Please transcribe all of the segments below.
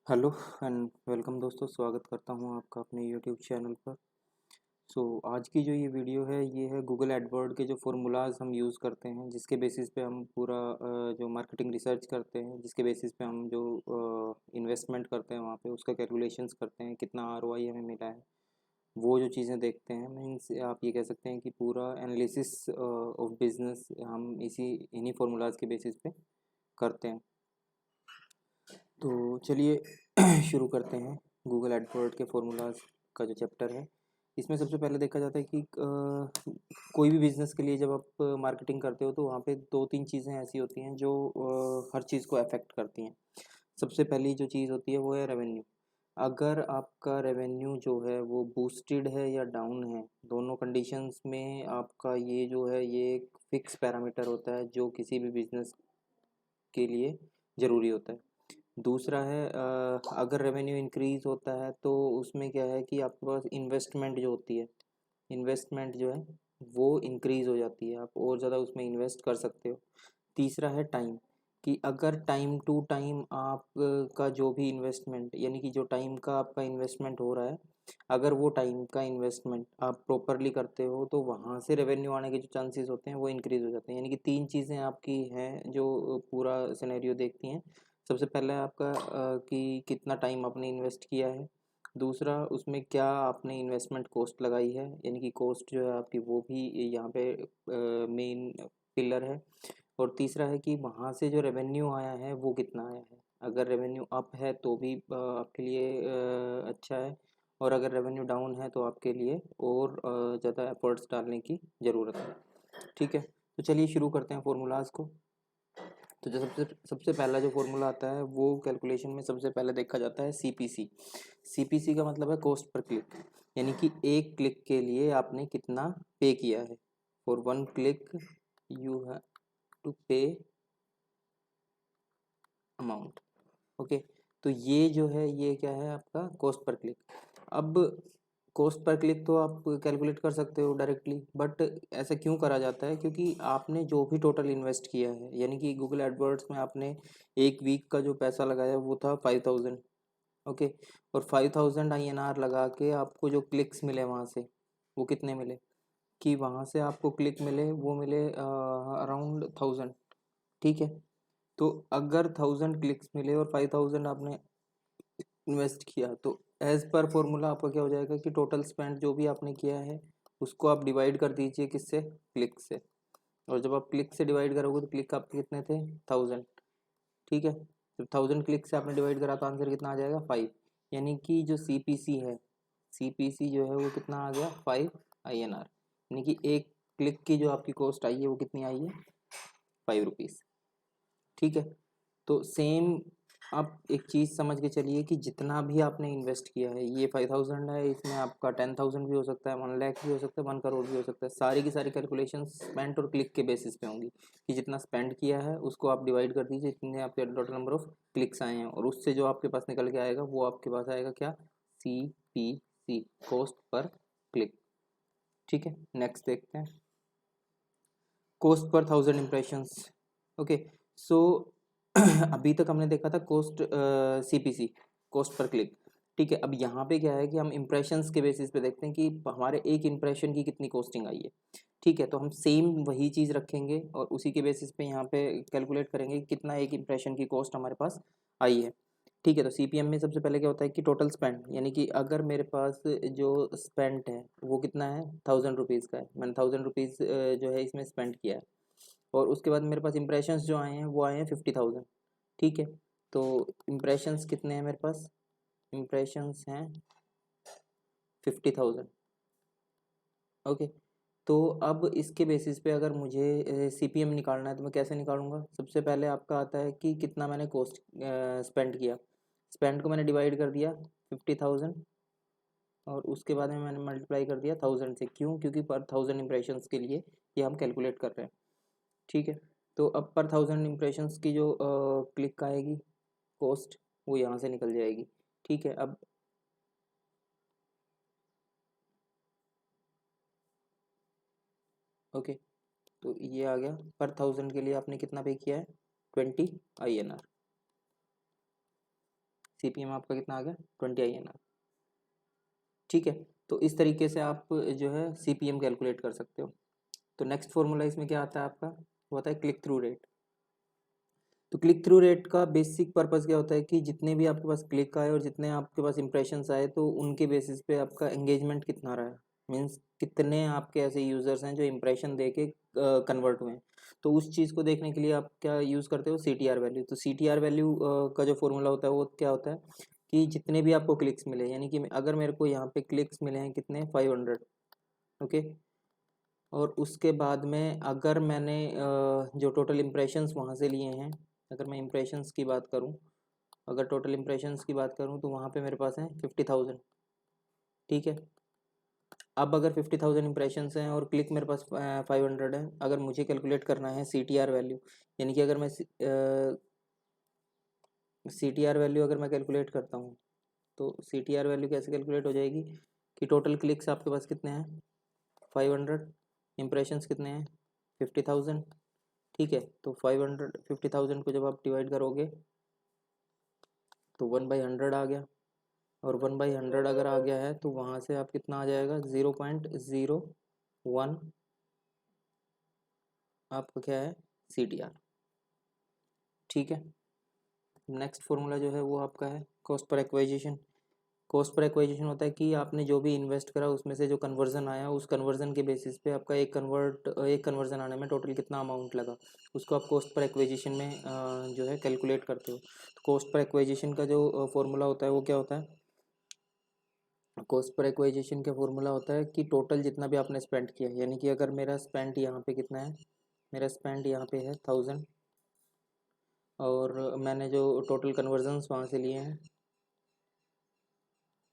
Hello and welcome दोस्तों, स्वागत करता हूं आपका अपने यूट्यूब चैनल पर। आज की जो ये वीडियो है ये है गूगल एडवर्ड के जो फार्मूलाज हम यूज़ करते हैं, जिसके बेसिस पे हम पूरा जो मार्केटिंग रिसर्च करते हैं, जिसके बेसिस पे हम जो इन्वेस्टमेंट करते हैं वहाँ पे उसका कैलकुलेशंस करते हैं, कितना आरओआई हमें मिला है, वो जो चीज़ें देखते हैं। मीन्स आप ये कह सकते हैं कि पूरा एनालिसिस ऑफ बिजनेस हम इन्हीं फार्मूलाज के बेसिस पे करते हैं। तो चलिए शुरू करते हैं गूगल एडवर्ड के फार्मूलाज का जो चैप्टर है। इसमें सबसे पहले देखा जाता है कि कोई भी बिज़नेस के लिए जब आप मार्केटिंग करते हो तो वहाँ पे दो तीन चीज़ें ऐसी होती हैं जो हर चीज़ को अफेक्ट करती हैं। सबसे पहली जो चीज़ होती है वो है रेवेन्यू। अगर आपका रेवेन्यू जो है वो बूस्टेड है या डाउन है, दोनों कंडीशंस में आपका ये जो है ये एक फिक्स पैरामीटर होता है जो किसी भी बिज़नेस के लिए ज़रूरी होता है। दूसरा है अगर रेवेन्यू इंक्रीज़ होता है तो उसमें क्या है कि आपके पास इन्वेस्टमेंट जो होती है, इन्वेस्टमेंट जो है वो इंक्रीज़ हो जाती है, आप और ज़्यादा उसमें इन्वेस्ट कर सकते हो। तीसरा है टाइम, कि अगर टाइम टू टाइम आप का जो भी इन्वेस्टमेंट यानी कि जो टाइम का आपका इन्वेस्टमेंट हो रहा है, अगर वो टाइम का इन्वेस्टमेंट आप प्रॉपरली करते हो तो वहाँ से रेवेन्यू आने के जो चांसेस होते हैं वो इंक्रीज़ हो जाते हैं। यानी कि तीन चीज़ें आपकी हैं जो पूरा सिनेरियो देखती हैं। सबसे पहला है आपका कि कितना टाइम आपने इन्वेस्ट किया है। दूसरा, उसमें क्या आपने इन्वेस्टमेंट कॉस्ट लगाई है, यानी कि कॉस्ट जो है आपकी वो भी यहाँ पे मेन पिलर है। और तीसरा है कि वहाँ से जो रेवेन्यू आया है वो कितना आया है। अगर रेवेन्यू अप है तो भी आपके लिए अच्छा है, और अगर रेवेन्यू डाउन है तो आपके लिए और ज़्यादा एफर्ट्स डालने की ज़रूरत है। ठीक है, तो चलिए शुरू करते हैं फार्मूलाज को। तो जो सबसे सबसे पहला जो फार्मूला आता है वो कैलकुलेशन में सबसे पहले देखा जाता है सीपीसी। सीपीसी का मतलब है कॉस्ट पर क्लिक, यानी कि एक क्लिक के लिए आपने कितना पे किया है। For one click you have to pay amount. Okay, तो ये जो है ये क्या है आपका कॉस्ट पर क्लिक। अब कॉस्ट पर क्लिक तो आप कैलकुलेट कर सकते हो डायरेक्टली, बट ऐसा क्यों करा जाता है, क्योंकि आपने जो भी टोटल इन्वेस्ट किया है, यानी कि गूगल एडवर्ड्स में आपने एक वीक का जो पैसा लगाया वो था 5000। ओके, और 5000 INR लगा के आपको जो क्लिक्स मिले वहाँ से वो कितने मिले, कि वहाँ से आपको क्लिक मिले वो मिले अराउंड 1000। ठीक है, तो अगर 1000 क्लिक्स मिले और 5000 आपने इन्वेस्ट किया तो एज पर फॉर्मूला आपका क्या हो जाएगा कि टोटल स्पेंड जो भी आपने किया है उसको आप डिवाइड कर दीजिए किससे, क्लिक से। और जब आप क्लिक से डिवाइड करोगे तो क्लिक आपके कितने थे, 1000। ठीक है, जब 1000 क्लिक से आपने डिवाइड करा तो आंसर कितना आ जाएगा, 5। यानी कि जो सीपीसी है, सीपीसी जो है वो कितना आ गया, 5 INR। यानी कि एक क्लिक की जो आपकी कॉस्ट आई है वो कितनी आई है, 5 रुपीज़। ठीक है, तो सेम आप एक चीज़ समझ के चलिए कि जितना भी आपने इन्वेस्ट किया है, ये 5000 है, इसमें आपका 10,000 भी हो सकता है, 1 लाख भी हो सकता है, 1 करोड़ भी हो सकता है। सारी की सारी कैलकुलेशन स्पेंड और क्लिक के बेसिस पे होंगी, कि जितना स्पेंड किया है उसको आप डिवाइड कर दीजिए जितने आपके टोटल नंबर ऑफ क्लिक्स आए हैं, और उससे जो आपके पास निकल के आएगा वो आपके पास आएगा क्या, CPC, कॉस्ट पर क्लिक। ठीक है, नेक्स्ट देखते हैं, कॉस्ट पर 1000 इम्प्रेशंस। ओके, सो अभी तक हमने देखा था cost CPC, cost per click. ठीक है, अब यहाँ पे क्या है कि हम इम्प्रेशंस के बेसिस पे देखते हैं कि हमारे एक इम्प्रेशन की कितनी कॉस्टिंग आई है। ठीक है, तो हम सेम वही चीज़ रखेंगे और उसी के बेसिस पे यहाँ पे कैलकुलेट करेंगे कि कितना एक इम्प्रेशन की कॉस्ट हमारे पास आई है। ठीक है, तो सीपीएम में सबसे पहले क्या होता है कि टोटल स्पेंड, यानी कि अगर मेरे पास जो स्पेंड है वो कितना है, 1000 रुपीज़ का है, मैंने 1000 रुपीज़ जो है इसमें स्पेंड किया है। और उसके बाद मेरे पास इंप्रेशंस जो आए हैं वो आए हैं 50,000। ठीक है, तो इंप्रेशंस कितने हैं मेरे पास, इंप्रेशंस हैं 50,000। ओके, तो अब इसके बेसिस पे अगर मुझे सीपीएम निकालना है तो मैं कैसे निकालूंगा। सबसे पहले आपका आता है कि कितना मैंने कॉस्ट स्पेंड किया, स्पेंड को मैंने डिवाइड कर दिया 50,000, और उसके बाद में मैंने मल्टीप्लाई कर दिया 1000 से। क्यों, क्योंकि पर 1000 इंप्रेशंस के लिए ये हम कैलकुलेट कर रहे हैं। ठीक है, तो अब पर 1000 इंप्रेशंस की जो क्लिक आएगी कॉस्ट, वो यहाँ से निकल जाएगी। ठीक है, अब ओके, तो ये आ गया, पर 1000 के लिए आपने कितना पे किया है, 20 INR। CPM आपका कितना आ गया 20 INR। ठीक है, तो इस तरीके से आप जो है CPM कैलकुलेट कर सकते हो। तो नेक्स्ट फॉर्मूला इसमें क्या आता है आपका, वो होता है क्लिक थ्रू रेट। तो क्लिक थ्रू रेट का बेसिक पर्पस क्या होता है कि जितने भी आपके पास क्लिक आए और जितने आपके पास इंप्रेशंस आए तो उनके बेसिस पे आपका एंगेजमेंट कितना रहा है, मीन्स कितने आपके ऐसे यूजर्स हैं जो इंप्रेशन दे के कन्वर्ट हुए हैं। तो उस चीज़ को देखने के लिए आप क्या यूज़ करते हो, CTR वैल्यू। तो CTR वैल्यू का जो फॉर्मूला होता है वो क्या होता है कि जितने भी आपको क्लिक्स मिले, यानी कि अगर मेरे को यहाँ पे क्लिक्स मिले हैं कितने 500, ओके, और उसके बाद में अगर मैंने जो टोटल इम्प्रेशंस वहाँ से लिए हैं, अगर मैं इम्प्रेशंस की बात करूँ, अगर टोटल इम्प्रेशंस की बात करूँ तो वहाँ पे मेरे पास है 50,000। ठीक है, अब अगर 50,000 इम्प्रेशंस हैं और क्लिक मेरे पास 500 है, अगर मुझे कैलकुलेट करना है CTR वैल्यू, यानी कि अगर मैं CTR वैल्यू अगर मैं कैलकुलेट करता हूँ तो CTR वैल्यू कैसे कैलकुलेट हो जाएगी कि टोटल क्लिक्स आपके पास कितने हैं 500, इम्प्रेशंस कितने हैं 50,000। ठीक है, तो 50,000 को जब आप डिवाइड करोगे तो 1/100 आ गया, और 1/100 अगर आ गया है तो वहाँ से आप कितना आ जाएगा 0.01 आपका क्या है CTR। ठीक है, नेक्स्ट फॉर्मूला जो है वो आपका है cost per acquisition. Cost per acquisition होता है कि आपने जो भी इन्वेस्ट करा उसमें से जो कन्वर्जन आया उस कन्वर्जन के बेसिस पे आपका एक कन्वर्जन आने में टोटल कितना अमाउंट लगा, उसको आप कॉस्ट पर एक्वाजिशन में जो है कैलकुलेट करते हो। तो कॉस्ट पर एक्वाजिशन का जो फॉर्मूला होता है वो क्या होता है, कॉस्ट पर एक्वाजिशन का फॉर्मूला होता है कि टोटल जितना भी आपने स्पेंड किया, यानी कि अगर मेरा स्पेंड यहाँ पे कितना है, मेरा स्पेंड यहाँ पे है 1000, और मैंने जो टोटल कन्वर्जन्स वहाँ से लिए हैं,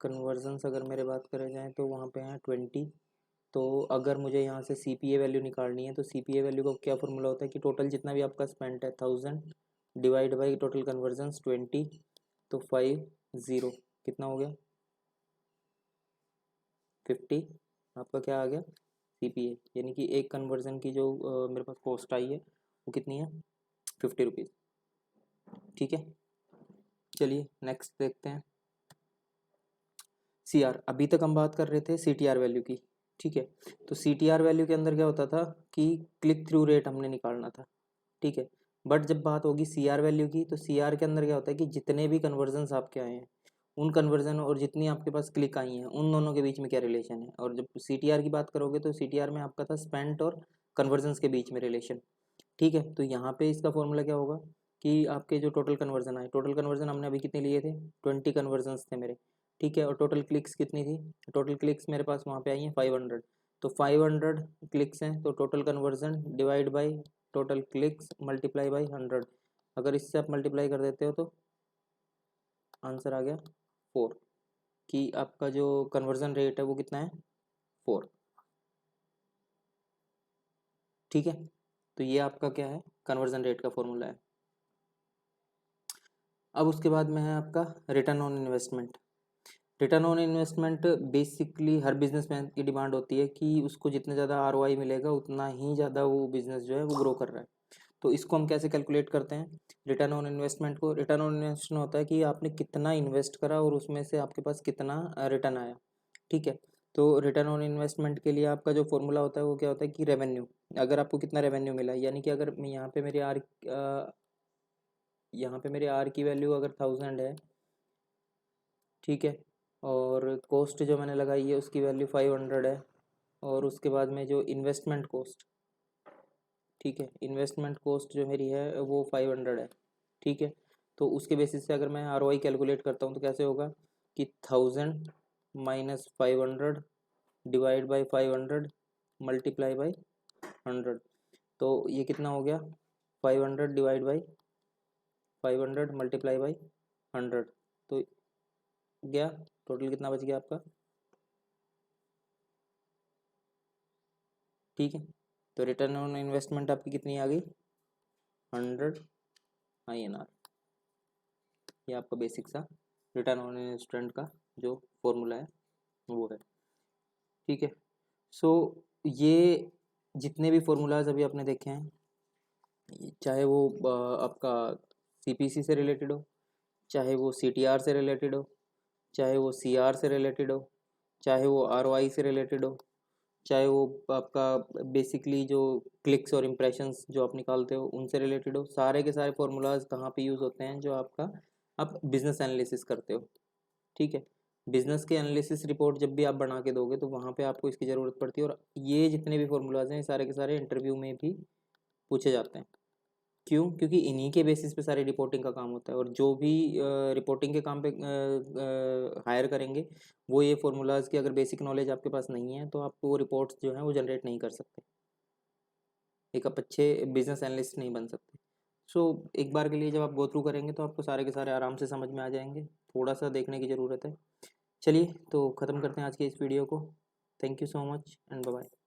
कन्वर्जन्स अगर मेरे बात करे जाएँ तो वहाँ पे हैं 20। तो अगर मुझे यहाँ से CPA वैल्यू निकालनी है तो CPA वैल्यू का क्या फॉर्मूला होता है कि टोटल जितना भी आपका स्पेंड है 1000 डिवाइड बाई टोटल कन्वर्जन्स 20, तो 50 कितना हो गया 50, आपका क्या आ गया CPA, यानी कि एक कन्वर्जन की जो मेरे पास कॉस्ट आई है वो कितनी है 50 रुपीज़। ठीक है, चलिए नेक्स्ट देखते हैं CR। अभी तक हम बात कर रहे थे CTR वैल्यू की। ठीक है, तो CTR वैल्यू के अंदर क्या होता था कि क्लिक थ्रू रेट हमने निकालना था। ठीक है, बट जब बात होगी CR वैल्यू की तो CR के अंदर क्या होता है कि जितने भी कन्वर्जन्स आपके आए हैं उन कन्वर्जन और जितनी आपके पास क्लिक आई हैं उन दोनों के बीच में क्या रिलेशन है, और जब CTR की बात करोगे तो CTR में आपका था स्पेंट और कन्वर्जन्स के बीच में रिलेशन। ठीक है, तो यहाँ पे इसका फॉर्मूला क्या होगा कि आपके जो टोटल कन्वर्जन आए, टोटल कन्वर्जन हमने अभी कितने लिए थे 20 कन्वर्जन्स थे मेरे। ठीक है, और टोटल क्लिक्स कितनी थी, टोटल क्लिक्स मेरे पास वहाँ पे आई हैं 500। तो 500 क्लिक्स हैं तो total conversion divide by total clicks multiply by 100, अगर इससे आप मल्टीप्लाई कर देते हो तो आंसर आ गया 4, कि आपका जो कन्वर्जन रेट है वो कितना है 4। ठीक है, तो ये आपका क्या है कन्वर्जन रेट का फॉर्मूला है। अब उसके बाद में है आपका return on investment. Return on investment basically her businessman की डिमांड होती है कि उसको जितना ज़्यादा ROI मिलेगा उतना ही ज़्यादा वो बिजनेस जो है वो ग्रो कर रहा है। तो इसको हम कैसे कैलकुलेट करते हैं रिटर्न ऑन इन्वेस्टमेंट को, रिटर्न ऑन इन्वेस्टमेंट होता है कि आपने कितना इन्वेस्ट करा और उसमें से आपके पास कितना रिटर्न आया। ठीक है, तो रिटर्न ऑन इन्वेस्टमेंट के लिए आपका जो फॉर्मूला होता है वो क्या होता है कि रेवेन्यू, अगर आपको कितना रेवेन्यू मिला, यानी कि अगर मैं यहाँ पे मेरे यहाँ पे मेरे आर की वैल्यू अगर 1000 है, ठीक है, और कॉस्ट जो मैंने लगाई है उसकी वैल्यू 500 है, और उसके बाद में जो इन्वेस्टमेंट कॉस्ट, ठीक है, इन्वेस्टमेंट कॉस्ट जो मेरी है वो 500 है। ठीक है, तो उसके बेसिस से अगर मैं ROI कैलकुलेट करता हूँ तो कैसे होगा कि 1000 minus 500 divide by 500 multiply by 100, तो ये कितना हो गया 500 डिवाइड बाई 500 मल्टीप्लाई बाई 100, तो गया टोटल कितना बच गया आपका। ठीक है, तो रिटर्न ऑन इन्वेस्टमेंट आपकी कितनी आ गई 100 INR। ये आपका बेसिक सा रिटर्न ऑन इन्वेस्टमेंट का जो फॉर्मूला है वो है। ठीक है, सो ये जितने भी फॉर्मूलाज अभी आपने देखे हैं, चाहे वो आपका CPC से रिलेटेड हो, चाहे वो CTR से रिलेटेड हो, चाहे वो CR से रिलेटेड हो, चाहे वो ROI से रिलेटेड हो, चाहे वो आपका बेसिकली जो क्लिक्स और इम्प्रेशंस जो आप निकालते हो उनसे रिलेटेड हो, सारे के सारे फार्मूलाज कहाँ पे यूज़ होते हैं, जो आपका आप बिजनेस एनालिसिस करते हो। ठीक है, बिजनेस के एनालिसिस रिपोर्ट जब भी आप बना के दोगे तो वहाँ पे आपको इसकी ज़रूरत पड़ती है। और ये जितने भी फार्मूलाज हैं ये सारे के सारे इंटरव्यू में भी पूछे जाते हैं। क्यों? क्योंकि इन्हीं के बेसिस पे सारी रिपोर्टिंग का काम होता है। और जो भी रिपोर्टिंग के काम पे हायर करेंगे वो ये फार्मूलाज की अगर बेसिक नॉलेज आपके पास नहीं है तो आप वो रिपोर्ट्स जो हैं वो जनरेट नहीं कर सकते, एक आप अच्छे बिजनेस एनालिस्ट नहीं बन सकते। सो एक बार के लिए जब आप गो थ्रू करेंगे तो आपको सारे के सारे आराम से समझ में आ जाएंगे, थोड़ा सा देखने की ज़रूरत है। चलिए तो ख़त्म करते हैं आज के इस वीडियो को। Thank you so much and bye bye.